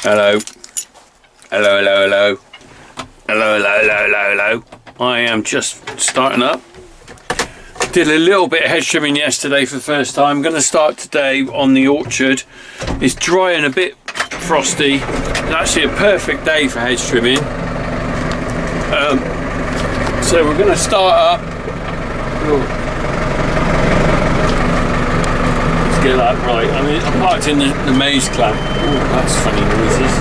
Hello. Hello, hello, hello. Hello, hello, hello, hello, hello. I am just starting up. Did a little bit of hedge trimming yesterday for the first time. I'm going to start today on the orchard. It's dry and a bit frosty. It's actually a perfect day for hedge trimming. So we're going to start up. Let's get that right. I mean, I parked in the maize clamp. Oh, that's funny noises.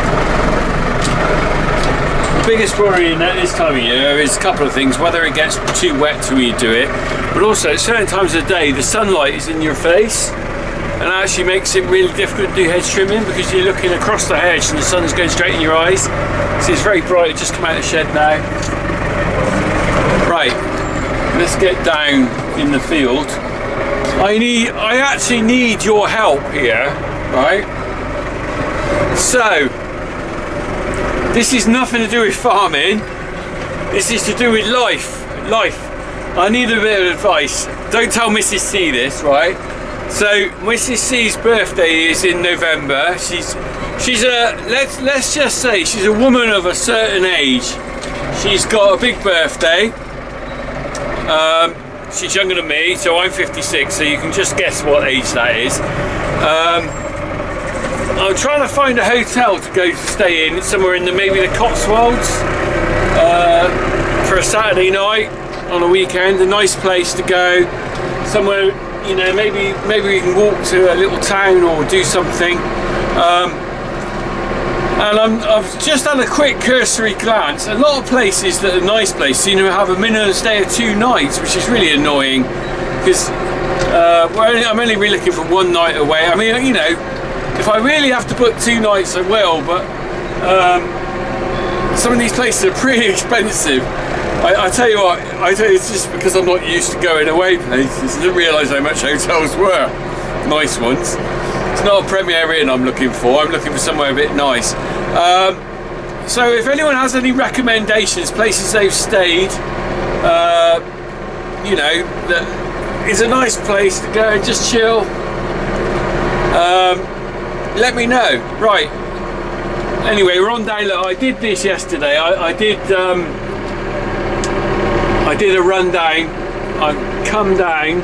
The biggest worry at this time of year is a couple of things: whether it gets too wet when you do it, but also at certain times of the day the sunlight is in your face and actually makes it really difficult to do hedge trimming because you're looking across the hedge and the sun's going straight in your eyes. So it's very bright. It just come out of the shed now. Right, let's get down in the field. I actually need your help here, right? So this is nothing to do with farming. This is to do with life. I need a bit of advice. Don't tell Mrs. C this, right? So Mrs. C's birthday is in November. She's a let's just say she's a woman of a certain age. She's got a big birthday. She's younger than me, so I'm 56. So you can just guess what age that is. I'm trying to find a hotel to go to stay in somewhere in maybe the Cotswolds for a Saturday night on a weekend. A nice place to go, somewhere, you know, maybe we can walk to a little town or do something. And I've just had a quick cursory glance. A lot of places that are nice places seem to have a minimum stay of 2 nights, which is really annoying because I'm only really looking for 1 night away. I mean, you know, if I really have to book 2 nights, I will, but some of these places are pretty expensive. I tell you what, it's just because I'm not used to going away places. I didn't realise how much hotels were. Nice ones. It's not a Premier Inn I'm looking for. I'm looking for somewhere a bit nice. So if anyone has any recommendations, places they've stayed, you know, that is a nice place to go and just chill, let me know. Right, anyway, we're on down. I did this yesterday. I did a rundown. I've come down,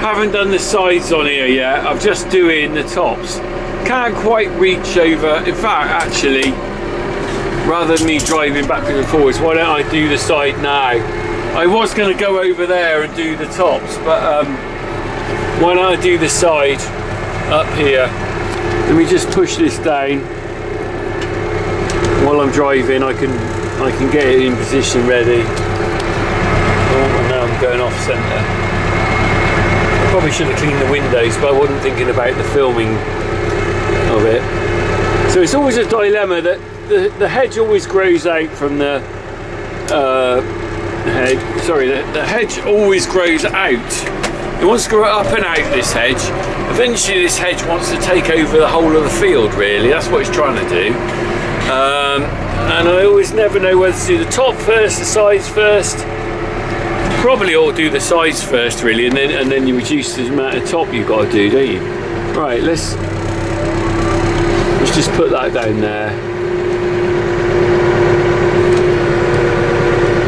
haven't done the sides on here yet. I'm just doing the tops. Can't quite reach over. In fact, actually, rather than me driving backwards and forwards, why don't I do the side now? I was going to go over there and do the tops, but why don't I do the side up here? Let me just push this down while I'm driving. I can get it in position ready. Oh, now I'm going off centre. I probably should have cleaned the windows, but I wasn't thinking about the filming of it. So it's always a dilemma that the hedge always grows out from the hedge. Sorry, the hedge always grows out. It wants to grow up and out, this hedge. Eventually this hedge wants to take over the whole of the field, really. That's what it's trying to do. And I always never know whether to do the top first, the sides first. Probably ought to do the sides first, really, and then you reduce the amount of top you've got to do, don't you? Right, let's just put that down there.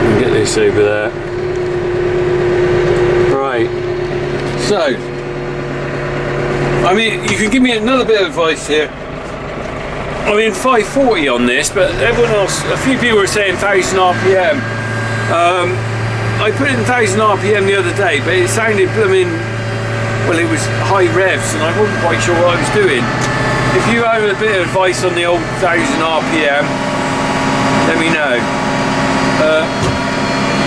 And get this over there. Right. So, I mean, you can give me another bit of advice here. I mean, 540 on this, but everyone else, a few people are saying 1000 RPM. I put in 1000 RPM the other day, but it sounded blooming, well, it was high revs, and I wasn't quite sure what I was doing. If you have a bit of advice on the old 1000 RPM, let me know.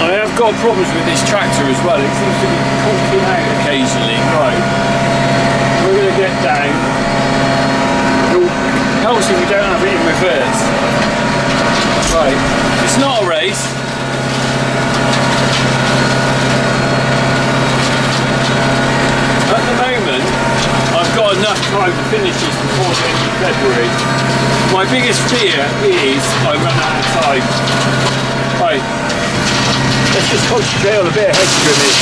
I have got problems with this tractor as well. It seems to be conking out occasionally. Right, we're going to get down. It helps if we don't have it in reverse. Right, it's not a race. At the moment, I've got enough time to finish this before the end of February. My biggest fear is I run out of time. Right, let's just concentrate on a bit of hedge trimming.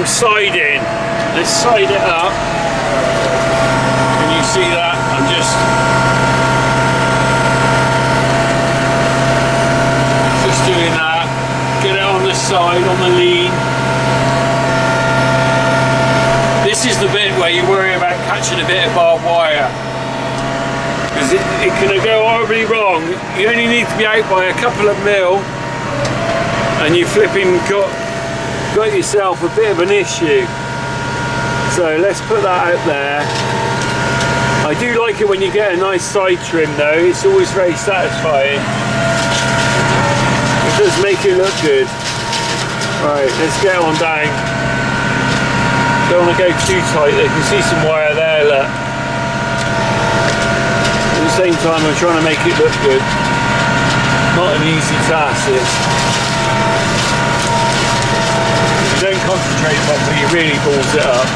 the siding. Let's side it up. Can you see that? I'm just doing that. Get it on the side, on the lean. This is the bit where you worry about catching a bit of barbed wire, because it can go horribly wrong. You only need to be out by a couple of mil and you flipping got yourself a bit of an issue. So let's put that out there. I do like it when you get a nice side trim though, it's always very satisfying. It does make it look good. Right, let's get on down. Don't want to go too tight, you can see some wire there, look. At the same time I'm trying to make it look good. Not an easy task this. If you don't concentrate properly, it really balls it up.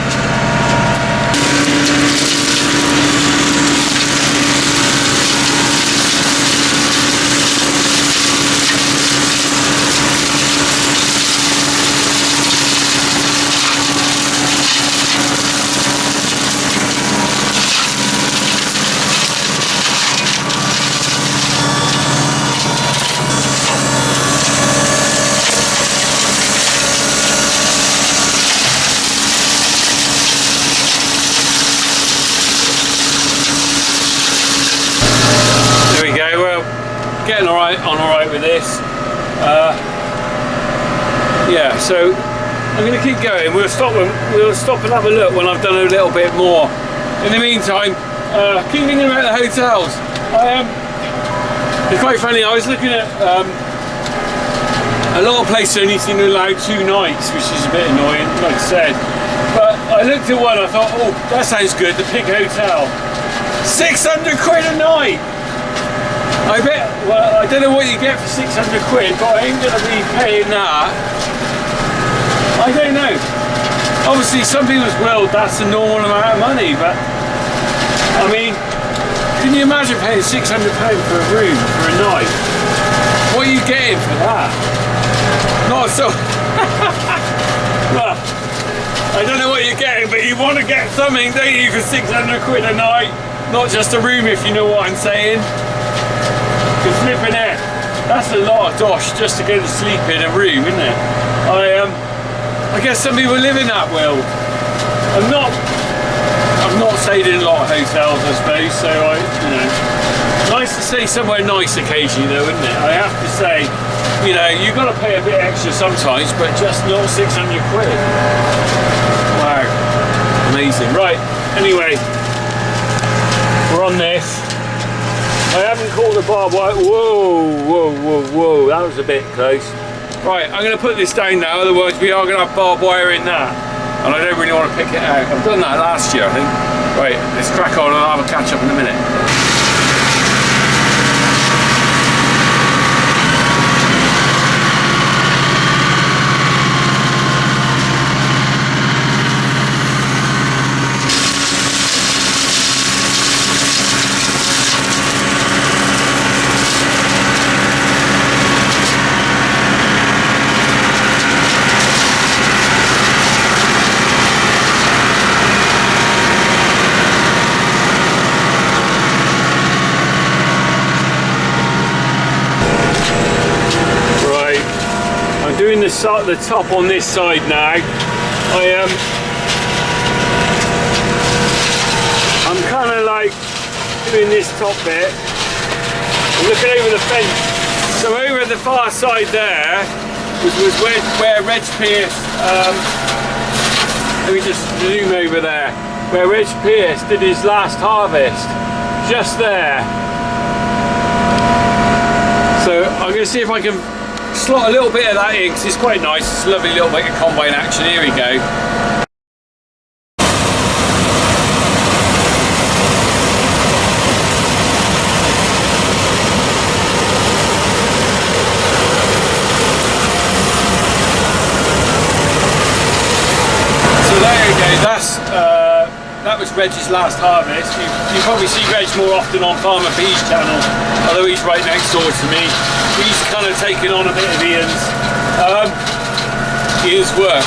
Getting all right with this. Yeah, so I'm going to keep going. We'll stop and have a look when I've done a little bit more. In the meantime, keep thinking about the hotels. It's quite funny. I was looking at a lot of places only seem to allow 2 nights, which is a bit annoying, like I said. But I looked at one. I thought, oh, that sounds good. The Pig Hotel, 600 quid a night. I bet, well, I don't know what you get for 600 quid, but I ain't going to be paying that. I don't know. Obviously, some people's world, that's a normal amount of money, but I mean, can you imagine paying £600 for a room for a night? What are you getting for that? Not so. Well, I don't know what you're getting, but you want to get something, don't you, for 600 quid a night? Not just a room, if you know what I'm saying. Because flipping it, that's a lot of dosh just to go to sleep in a room, isn't it? I guess some people live in that world. I've not stayed in a lot of hotels, I suppose, so nice to stay somewhere nice occasionally though, isn't it? I have to say, you've got to pay a bit extra sometimes, but just not 600 quid. Wow, amazing. Right, anyway, we're on this. I haven't caught the barbed wire. Whoa, that was a bit close. Right, I'm going to put this down now, otherwise we are going to have barbed wire in that. And I don't really want to pick it out. I've done that last year, I think. Right, let's crack on and I'll have a catch up in a minute. Doing the top on this side now. I'm kind of like doing this top bit. I'm looking over the fence. So over the far side there was where Reg Pierce. Let me just zoom over there. Where Reg Pierce did his last harvest. Just there. So I'm going to see if I can slot a little bit of that in, because it's quite nice. It's a lovely little bit of combine action. Here we go. So there you go. That was Reg's last harvest. You probably see Reg more often on Farmer B's channel, although he's right next door to me. He's kind of taken on a bit of Ian's work.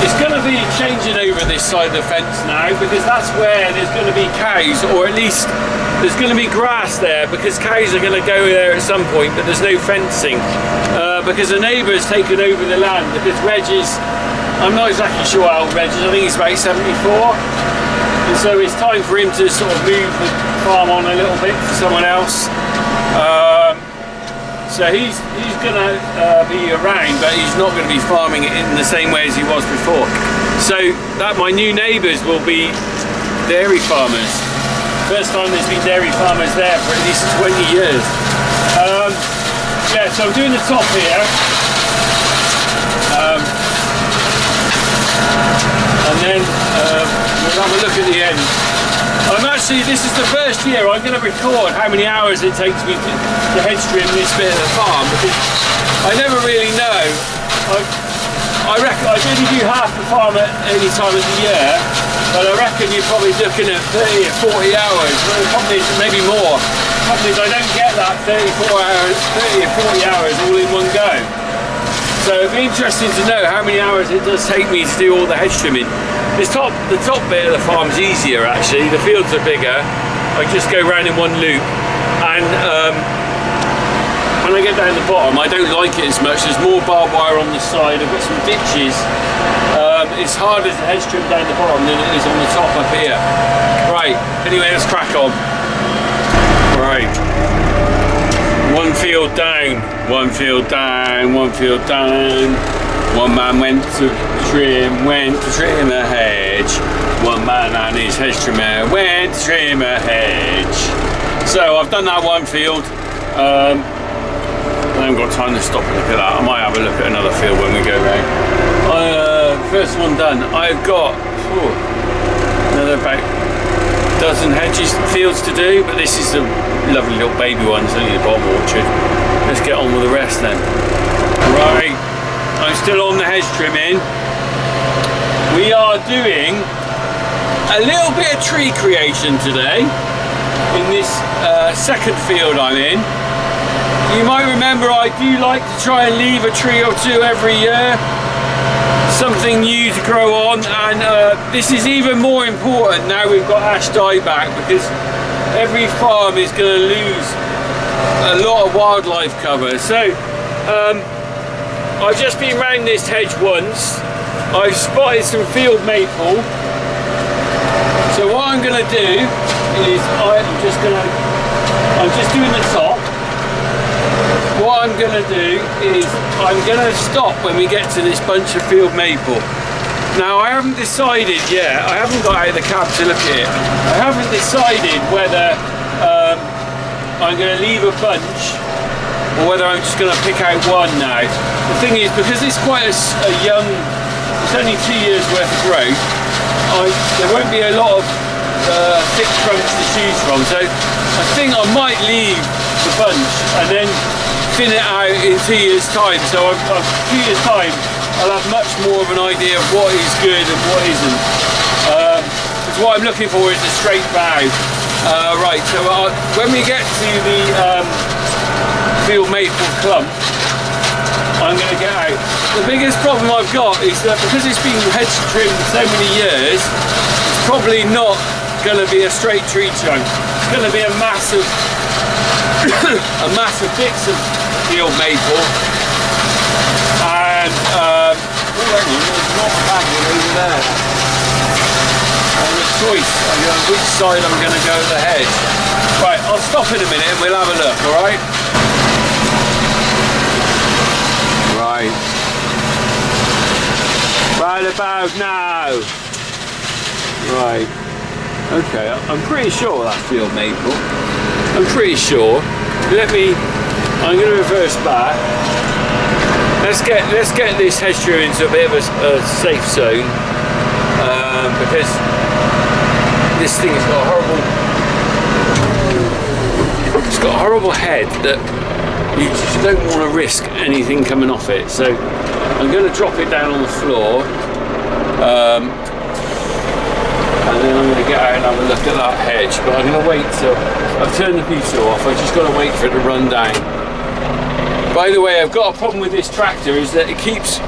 It's going to be changing over this side of the fence now, because that's where there's going to be cows, or at least there's going to be grass there, because cows are going to go there at some point, but there's no fencing because the neighbour's taken over the land. Because Reg is, I'm not exactly sure how old Reg is, I think he's about 74, and so it's time for him to sort of move the farm on a little bit for someone else. So he's going to be around, but he's not going to be farming it in the same way as he was before. So that my new neighbours will be dairy farmers. First time there's been dairy farmers there for at least 20 years. Yeah, so I'm doing the top here. And then we'll have a look at the end. This is the first year I'm going to record how many hours it takes me to hedge trim this bit of the farm, because I never really know. I reckon I only do half the farm at any time of the year, but I reckon you're probably looking at 30 or 40 hours, probably maybe more. Probably I don't get that 30 or 40 hours all in one go. So it'd be interesting to know how many hours it does take me to do all the hedge trimming. The top bit of the farm's easier actually. The fields are bigger. I just go round in one loop, and when I get down the bottom, I don't like it as much. There's more barbed wire on the side. I've got some ditches. It's harder to hedge trim down the bottom than it is on the top up here. Right. Anyway, let's crack on. Right. One field down. One field down. One field down. One man went to trim a hedge. One man and his hedge trimmer went to trim a hedge. So I've done that one field. I haven't got time to stop and look at that. I might have a look at another field when we go round. First one done. I've got another about a dozen fields to do, but this is a lovely little baby one. It's only the bottom orchard. Let's get on with the rest then. Right. I'm still on the hedge trimming. We are doing a little bit of tree creation today in this second field I'm in. You might remember I do like to try and leave a tree or two every year, something new to grow on, and this is even more important now we've got ash dieback, because every farm is going to lose a lot of wildlife cover. So I've just been round this hedge once. I've spotted some field maple. So what I'm going to do is I'm just doing the top. What I'm going to do is I'm going to stop when we get to this bunch of field maple. Now I haven't decided yet. I haven't got out of the cab to look at it. I haven't decided whether I'm going to leave a bunch, or whether I'm just going to pick out one now. The thing is, because it's quite a young, it's only 2 years worth of growth, there won't be a lot of thick trunks to choose from. So I think I might leave the bunch and then thin it out in 2 years time. So 2 years time I'll have much more of an idea of what is good and what isn't. Because what I'm looking for is a straight bough. Right, so when we get to the field maple clump, I'm going to get out. The biggest problem I've got is that because it's been hedge trimmed so many years, it's probably not going to be a straight tree trunk. It's going to be a mass of bits of field maple. And oh, hang on, there's not a bad one over there. And a choice on which side I'm going to go the hedge. Right, I'll stop in a minute and we'll have a look. All right. Right. Right about now. Right. Okay, I'm pretty sure that's field maple. I'm pretty sure. I'm going to reverse back. Let's get this hedge trim into a bit of a safe zone, because this thing has got a horrible head that you just don't want to risk anything coming off it. So I'm going to drop it down on the floor, and then I'm going to get out and have a look at that hedge. But I'm going to wait till I've turned the piecer off. I've just got to wait for it to run down. By the way, I've got a problem with this tractor, is that it keeps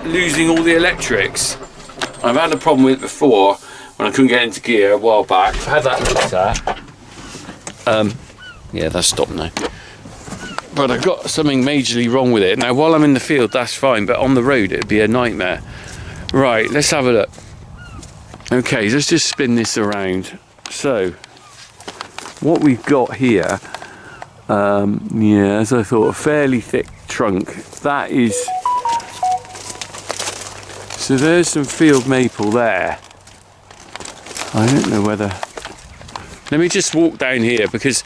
losing all the electrics. I've had a problem with it before when I couldn't get into gear a while back. I've had that looked at. Yeah, that's stopped now. But I've got something majorly wrong with it. Now, while I'm in the field, that's fine, but on the road, it'd be a nightmare. Right, let's have a look. Okay, let's just spin this around. So, what we've got here, yeah, as I thought, a fairly thick trunk. That is... So there's some field maple there. I don't know whether... Let me just walk down here, because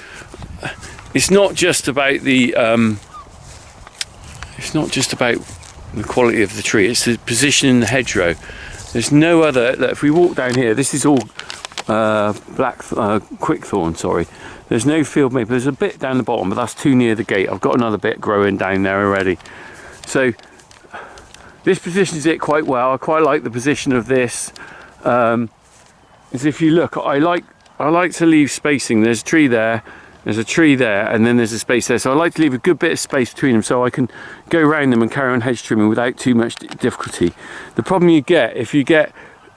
it's not just about the quality of the tree, it's the position in the hedgerow. There's no other... Look, if we walk down here, this is all quickthorn, sorry. There's no field maple. There's a bit down the bottom, but that's too near the gate. I've got another bit growing down there already. So this positions it quite well. I quite like the position of this. As if you look, I like to leave spacing. There's a tree there, there's a tree there, and then there's a space there. So I like to leave a good bit of space between them so I can go around them and carry on hedge trimming without too much difficulty. The problem you get, if you get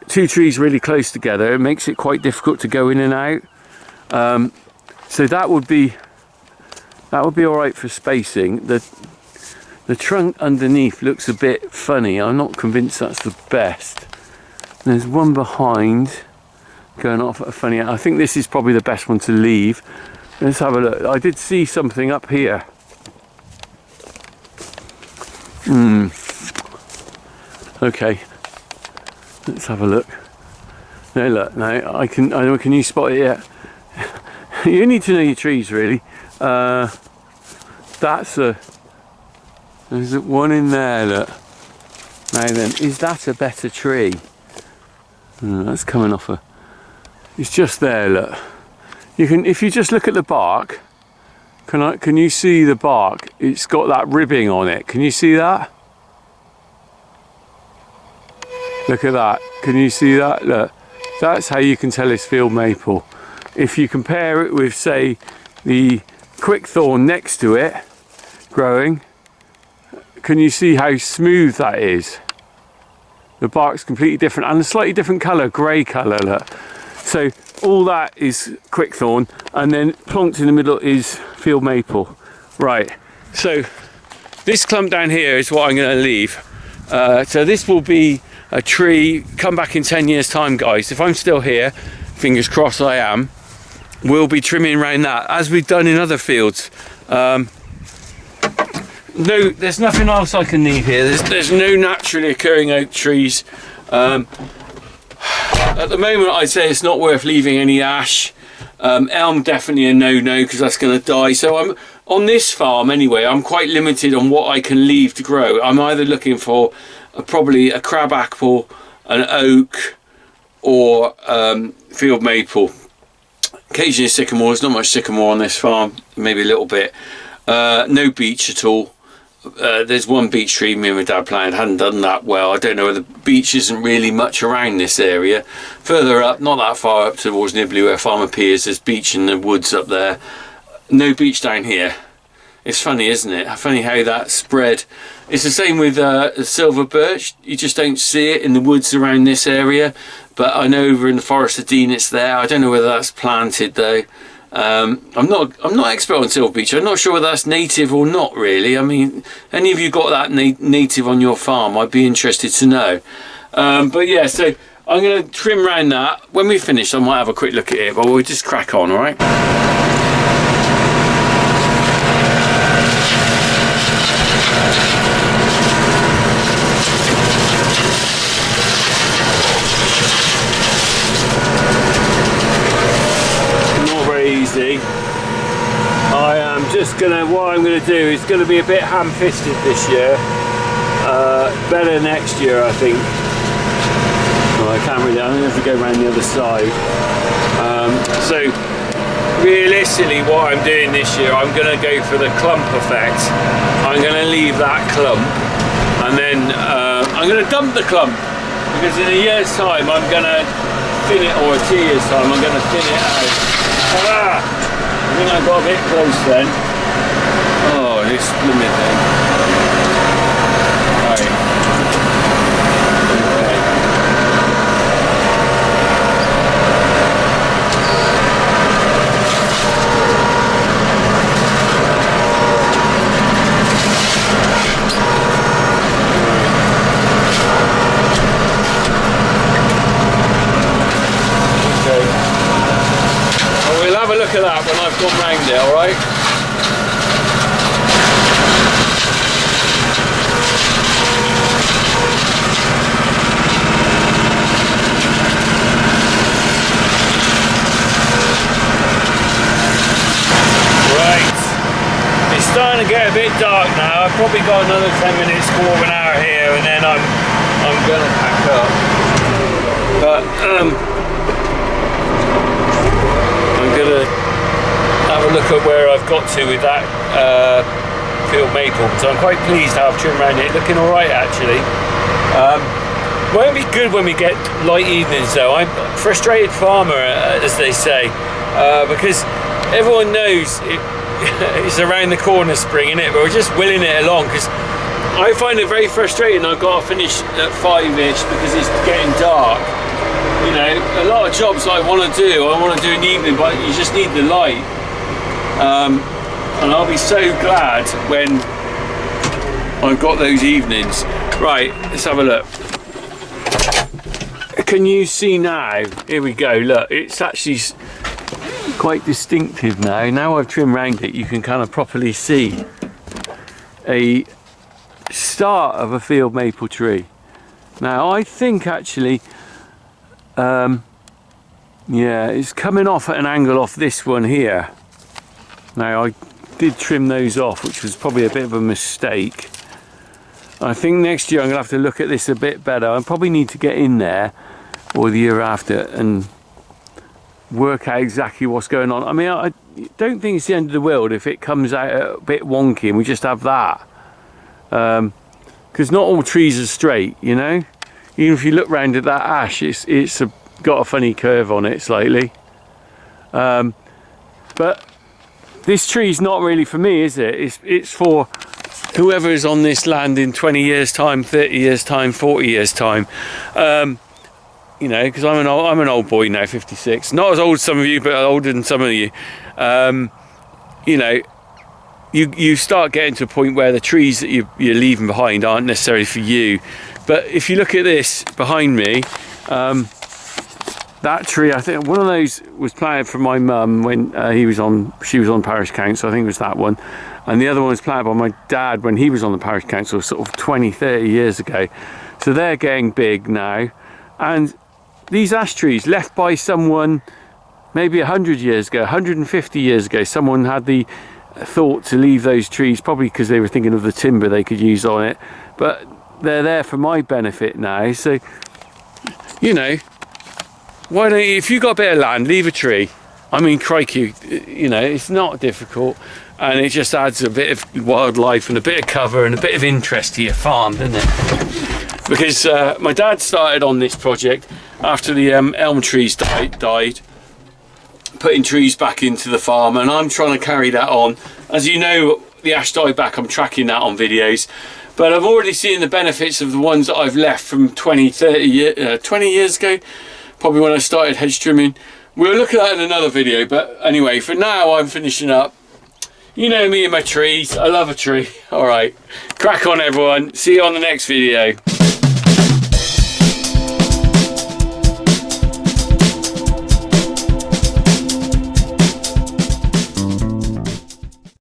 two trees really close together, it makes it quite difficult to go in and out. So that would be all right for spacing. The trunk underneath looks a bit funny. I'm not convinced that's the best. There's one behind going off at a funny... I think this is probably the best one to leave. Let's have a look. I did see something up here. Okay. Let's have a look. No, look. No, can you spot it yet? You need to know your trees, really. There's one in there, look. Now then, is that a better tree? That's coming off a... It's just there, look. You can, if you just look at the bark, can you see the bark? It's got that ribbing on it. Can you see that? Look at that. Can you see that? Look. That's how you can tell it's field maple. If you compare it with, say, the quickthorn next to it, growing, can you see how smooth that is? The bark's completely different and a slightly different colour, grey colour, look. So all that is quickthorn, and then plonked in the middle is field maple. Right, so this clump down here is what I'm going to leave. So this will be a tree, come back in 10 years time, guys. If I'm still here, fingers crossed I am, we'll be trimming around that, as we've done in other fields. No, there's nothing else I can leave here. There's no naturally occurring oak trees. At the moment, I'd say it's not worth leaving any ash. Elm definitely a no-no, because that's going to die. So I'm on this farm anyway. I'm quite limited on what I can leave to grow. I'm either looking for probably a crab apple, an oak, or field maple. Occasionally sycamore. There's not much sycamore on this farm. Maybe a little bit. No beech at all. There's one beech tree me and my dad planted, hadn't done that well. I don't know whether beech isn't really much around this area. Further up, not that far up towards Nibley where Farmer P is, there's beech in the woods up there. No beech down here. It's funny, isn't it? Funny how that spread. It's the same with silver birch. You just don't see it in the woods around this area. But I know over in the Forest of Dean it's there. I don't know whether that's planted though. I'm not expert on silver beech. I'm not sure whether that's native or not really. I mean, any of you got that native on your farm? I'd be interested to know. But yeah, so I'm going to trim around that. When we finish, I might have a quick look at it, but we'll just crack on, all right? I am just gonna, what I'm gonna do is gonna be a bit ham-fisted this year. Better next year, I think. Well, I can't really, I'm gonna have to go around the other side. So realistically what I'm doing this year, I'm gonna go for the clump effect. I'm gonna leave that clump and then I'm gonna dump the clump, because in a year's time I'm gonna thin it, or 2 years time I'm gonna thin it out. I think I got a bit close then. Oh, this limit thing. Right. gone round it, alright? Starting to get a bit dark now. I've probably got another 10 minutes, quarter of an hour here, and then I'm gonna pack up. But I'm gonna have a look at where I've got to with that field maple. So I'm quite pleased how I've trimmed around it. Looking all right actually. Won't be good when we get light evenings though. I'm a frustrated farmer, as they say, because everyone knows it's around the corner spring, isn't it? But we're just willing it along because I find it very frustrating. I've got to finish at 5-ish because it's getting dark. You know, a lot of jobs I want to do in the evening, but you just need the light. And I'll be so glad when I've got those evenings. Right, let's have a look. Can you see now? Here we go. Look, it's actually quite distinctive now. Now I've trimmed round it, you can kind of properly see a start of a field maple tree. Now I think actually, yeah, it's coming off at an angle off this one here. Now I did trim those off, which was probably a bit of a mistake. I think next year I'm gonna have to look at this a bit better. I probably need to get in there, or the year after, and work out exactly what's going on. I mean, I don't think it's the end of the world if it comes out a bit wonky and we just have that, because not all trees are straight, you know. Even if you look round at that ash, it's got a funny curve on it slightly, but this tree's not really for me, is it? It's for whoever is on this land in 20 years time, 30 years time, 40 years time. You know, because I'm an old boy now, 56. Not as old as some of you, but older than some of you. You know, you start getting to a point where the trees that you're leaving behind aren't necessarily for you. But if you look at this behind me, that tree, I think one of those was planted for my mum when she was on parish council. I think it was that one. And the other one was planted by my dad when he was on the parish council, sort of 20, 30 years ago. So they're getting big now. And these ash trees left by someone maybe 100 years ago, 150 years ago, someone had the thought to leave those trees, probably because they were thinking of the timber they could use on it, but they're there for my benefit now. So, you know, why don't you, if you've got a bit of land, leave a tree. I mean, crikey, you know, it's not difficult, and it just adds a bit of wildlife and a bit of cover and a bit of interest to your farm, doesn't it? Because my dad started on this project after the elm trees died, putting trees back into the farm, and I'm trying to carry that on. As you know, the ash dieback, I'm tracking that on videos, but I've already seen the benefits of the ones that I've left from 20 years ago, probably when I started hedge trimming. We'll look at that in another video, but anyway, for now I'm finishing up. You know me and my trees, I love a tree. All right, crack on everyone, see you on the next video.